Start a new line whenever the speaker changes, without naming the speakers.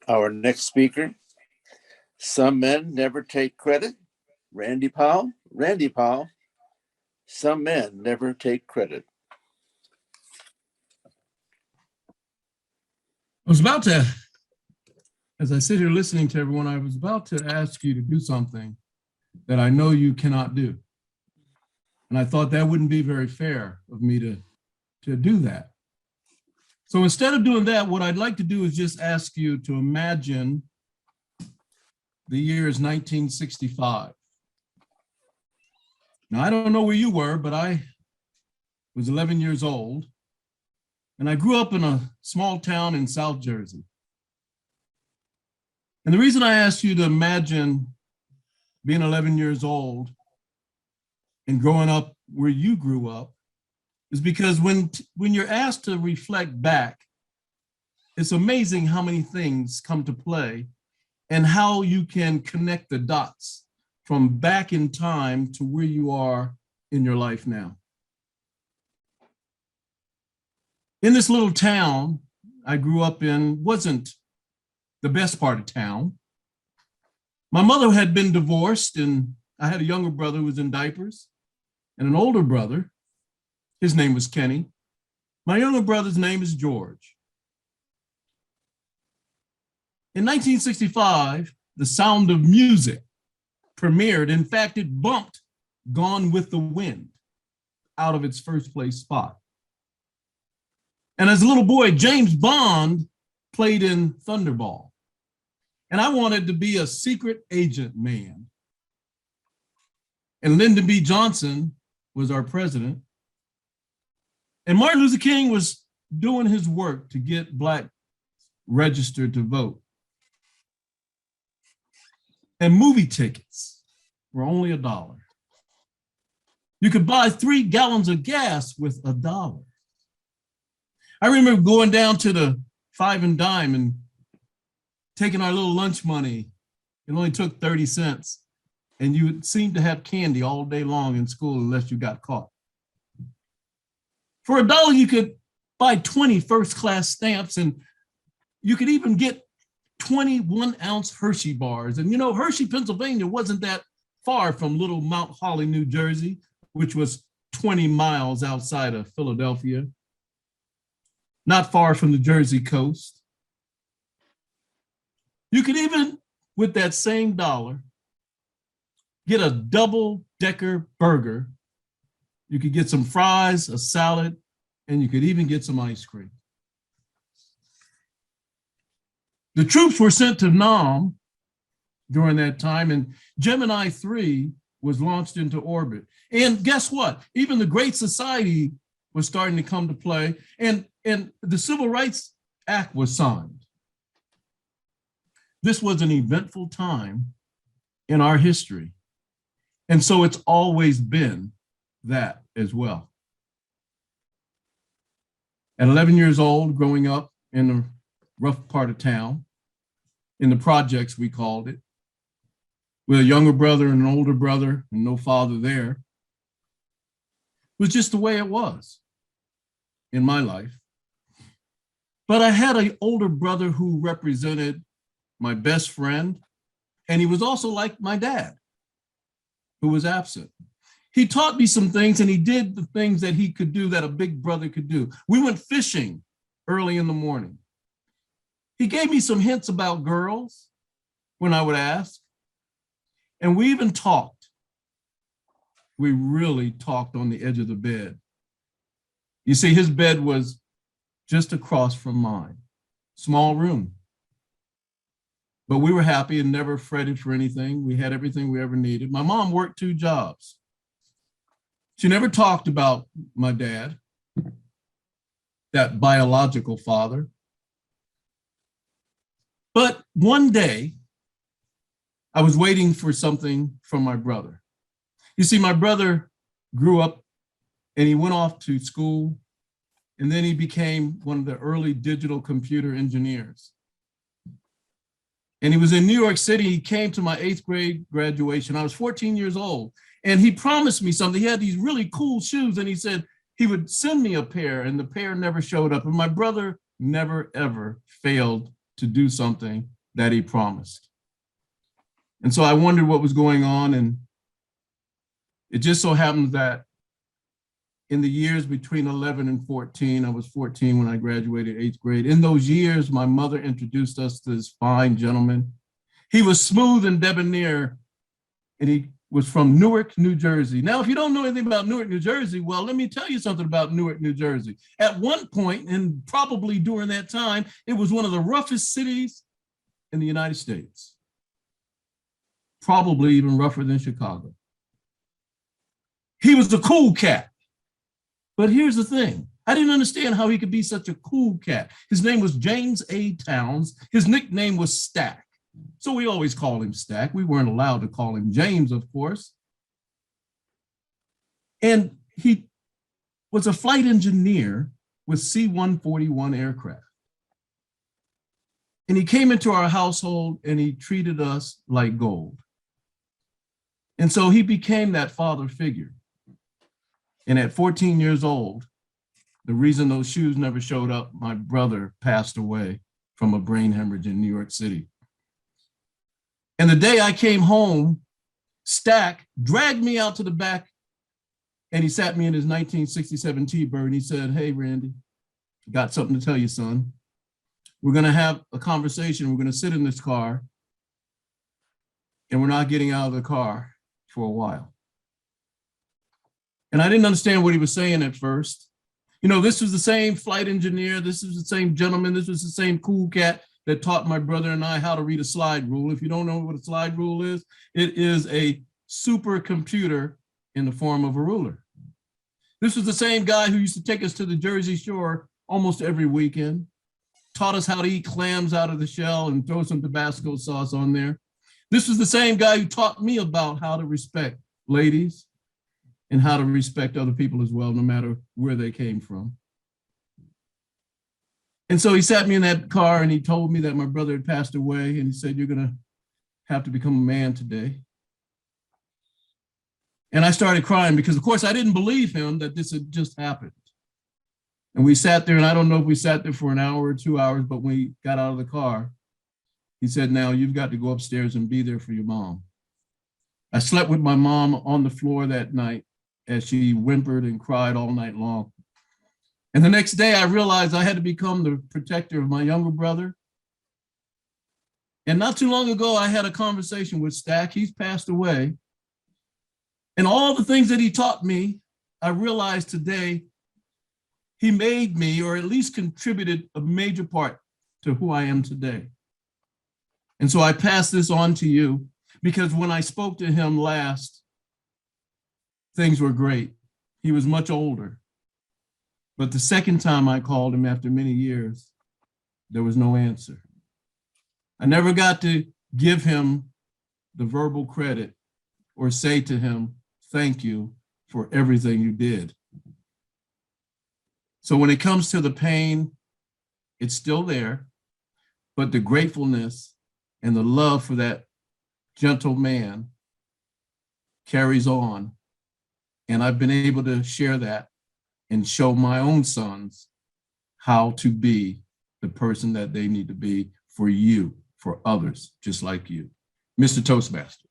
Our next speaker, some men never take credit. Randy Powell. Randy Powell, some men never take credit.
I was about to, as I sit here listening to everyone, I was about to ask you to do something that I know you cannot do. And I thought that wouldn't be very fair of me to do that. So instead of doing that, what I'd like to do is just ask you to imagine the year is 1965. Now, I don't know where you were, but I was 11 years old, and I grew up in a small town in South Jersey. And the reason I asked you to imagine being 11 years old and growing up where you grew up is because when you're asked to reflect back, it's amazing how many things come to play and how you can connect the dots from back in time to where you are in your life now. In this little town I grew up in wasn't the best part of town. My mother had been divorced, and I had a younger brother who was in diapers and an older brother. His name was Kenny. My younger brother's name is George. In 1965, The Sound of Music premiered. In fact, it bumped Gone with the Wind out of its first place spot. And as a little boy, James Bond played in Thunderball. And I wanted to be a secret agent man. And Lyndon B. Johnson was our president. And Martin Luther King was doing his work to get Blacks registered to vote. And movie tickets were only $1. You could buy 3 gallons of gas with $1. I remember going down to the 5 and dime and taking our little lunch money. It only took 30 cents. And you seemed to have candy all day long in school unless you got caught. For $1, you could buy 20 first-class stamps, and you could even get 21-ounce Hershey bars. And you know, Hershey, Pennsylvania wasn't that far from little Mount Holly, New Jersey, which was 20 miles outside of Philadelphia, not far from the Jersey coast. You could even, with that same dollar, get a double-decker burger. You could get some fries, a salad, and you could even get some ice cream. The troops were sent to Nam during that time, and Gemini 3 was launched into orbit. And guess what? Even the Great Society was starting to come to play, and the Civil Rights Act was signed. This was an eventful time in our history. And so it's always been that as well. At 11 years old, growing up in a rough part of town, in the projects we called it, with a younger brother and an older brother and no father there, it was just the way it was in my life. But I had an older brother who represented my best friend, and he was also like my dad, who was absent. He taught me some things, and he did the things that he could do that a big brother could do. We went fishing early in the morning. He gave me some hints about girls when I would ask, and we even talked. We really talked on the edge of the bed. You see, his bed was just across from mine, small room. But we were happy and never fretted for anything. We had everything we ever needed. My mom worked 2 jobs. She never talked about my dad, that biological father. But one day, I was waiting for something from my brother. You see, my brother grew up and he went off to school, and then he became one of the early digital computer engineers. And he was in New York City. He came to my 8th grade graduation. I was 14 years old. And he promised me something. He had these really cool shoes, and he said he would send me a pair, and the pair never showed up. And my brother never, ever failed to do something that he promised. And so I wondered what was going on. And it just so happens that in the years between 11 and 14, I was 14 when I graduated 8th grade. In those years, my mother introduced us to this fine gentleman. He was smooth and debonair, and he was from Newark, New Jersey. Now, if you don't know anything about Newark, New Jersey, well, let me tell you something about Newark, New Jersey. At one point, and probably during that time, it was one of the roughest cities in the United States. Probably even rougher than Chicago. He was a cool cat. But here's the thing. I didn't understand how he could be such a cool cat. His name was James A. Towns. His nickname was Stack. So we always called him Stack. We weren't allowed to call him James, of course. And he was a flight engineer with C-141 aircraft. And he came into our household and he treated us like gold. And so he became that father figure. And at 14 years old, the reason those shoes never showed up, my brother passed away from a brain hemorrhage in New York City. And the day I came home, Stack dragged me out to the back and he sat me in his 1967 T-Bird and he said, "Hey, Randy, got something to tell you, son. We're gonna have a conversation. We're gonna sit in this car and we're not getting out of the car for a while." And I didn't understand what he was saying at first. You know, this was the same flight engineer. This was the same gentleman. This was the same cool cat that taught my brother and I how to read a slide rule. If you don't know what a slide rule is, it is a supercomputer in the form of a ruler. This was the same guy who used to take us to the Jersey Shore almost every weekend, taught us how to eat clams out of the shell and throw some Tabasco sauce on there. This was the same guy who taught me about how to respect ladies and how to respect other people as well, no matter where they came from. And so he sat me in that car and he told me that my brother had passed away and he said, "You're gonna have to become a man today." And I started crying because of course I didn't believe him that this had just happened. And we sat there, and I don't know if we sat there for an hour or 2 hours, but when we got out of the car, he said, "Now you've got to go upstairs and be there for your mom." I slept with my mom on the floor that night as she whimpered and cried all night long. And the next day I realized I had to become the protector of my younger brother. And not too long ago, I had a conversation with Stack. He's passed away. And all the things that he taught me, I realized today he made me, or at least contributed a major part to who I am today. And so I pass this on to you because when I spoke to him last, things were great. He was much older. But the second time I called him after many years, there was no answer. I never got to give him the verbal credit or say to him, "Thank you for everything you did." So when it comes to the pain, it's still there, but the gratefulness and the love for that gentle man carries on. And I've been able to share that and show my own sons how to be the person that they need to be for you, for others, just like you. Mr. Toastmaster.